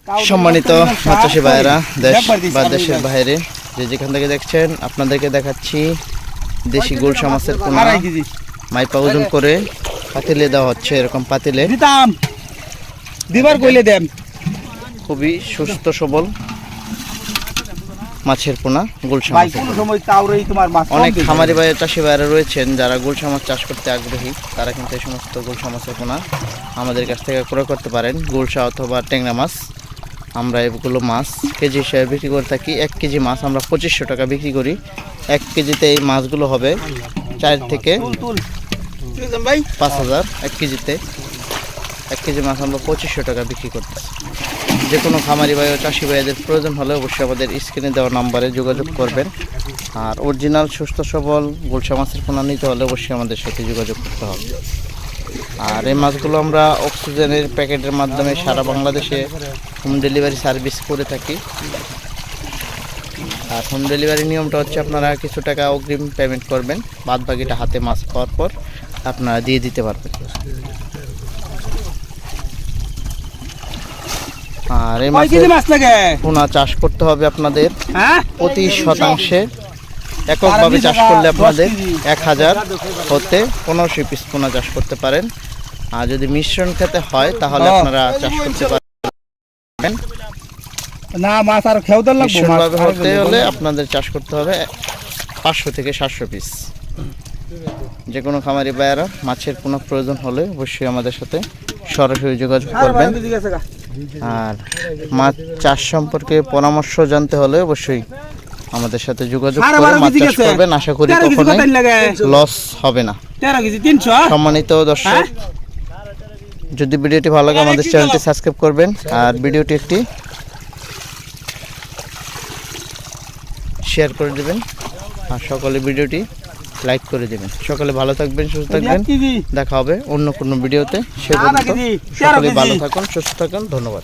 সম্মানিত মাছচাষী ভাইয়েরা, দেশ বা দেশের বাইরে যে যেখান থেকে দেখছেন, আপনাদেরকে দেখাচ্ছি দেশি গুলশা মাছের পোনা মাইপা ওজন করে পাতিলে দেওয়া হচ্ছে। এরকম পাতিলে খুবই সুস্থ সবল মাছের পোনা গুলশা মাছ। অনেক খামারি ভাই চাষি ভাইরা রয়েছেন যারা গুলশা মাছ চাষ করতে আগ্রহী, তারা কিন্তু এই সমস্ত গুলশা মাছের পোনা আমাদের কাছ থেকে ক্রয় করতে পারেন। গুলশা অথবা ট্যাংরা মাছ আমরা এগুলো মাছ কেজি হিসেবে বিক্রি করে থাকি। 1 কেজি মাছ আমরা 2500 টাকা বিক্রি করি। 1 কেজিতে এই মাছগুলো হবে 4 থেকে 5000। 1 কেজিতে 1 কেজি মাছ আমরা 2500 টাকা বিক্রি করতেছি। যে কোনো খামারি ভাই ও চাষি ভাইদের প্রয়োজন হলে অবশ্যই আমাদের স্ক্রিনে দেওয়া নাম্বারে যোগাযোগ করবেন। আর অরিজিনাল সুস্থ সবল গুলশা মাছের পোনা নিতে হলে অবশ্যই আমাদের সাথে যোগাযোগ করতে হবে। আর এই মাছগুলো আমরা অক্সিজেনের প্যাকেটের মাধ্যমে সারা বাংলাদেশে হোম ডেলিভারি সার্ভিস করে থাকি। আর হোম ডেলিভারি নিয়মটা হচ্ছে আপনারা কিছু টাকা অগ্রিম পেমেন্ট করবেন, বাদ বাকিটা হাতে মাছ পাওয়ার পর আপনারা দিয়ে দিতে পারবেন। আর এই পোনা চাষ করতে হবে আপনাদের প্রতি শতাংশে এককভাবে চাষ করলে আপনাদের 1000 হতে 1500 পিস পোনা চাষ করতে পারেন। আর যদি মিশ্রণ খেতে হয় তাহলে আপনারা চাষ করতে পারবেন না। মাছ আর মিশ্রণভাবে হতে হলে আপনাদের চাষ করতে হবে 500 থেকে 700 পিস। যে কোনো খামারি ভাইয়েরা মাছের পোনা প্রয়োজন হলে অবশ্যই আমাদের সাথে সরাসরি যোগাযোগ করবেন। আর মাছ চাষ সম্পর্কে পরামর্শ জানতে হলে অবশ্যই আমাদের সাথে যোগাযোগ করে মাছ চাষ করবেন। আশা করি কখনোই লস হবে না। সম্মানিত দর্শক, যদি ভিডিওটি ভালো লাগে আমাদের চ্যানেলটি সাবস্ক্রাইব করবেন আর ভিডিওটি একটি শেয়ার করে দেবেন আর সকলে ভিডিওটি লাইক করে দেবেন। সকলে ভালো থাকবেন, সুস্থ থাকবেন। দেখা হবে অন্য কোনো ভিডিওতে। সে পর্যন্ত সকলে ভালো থাকুন, সুস্থ থাকুন। ধন্যবাদ।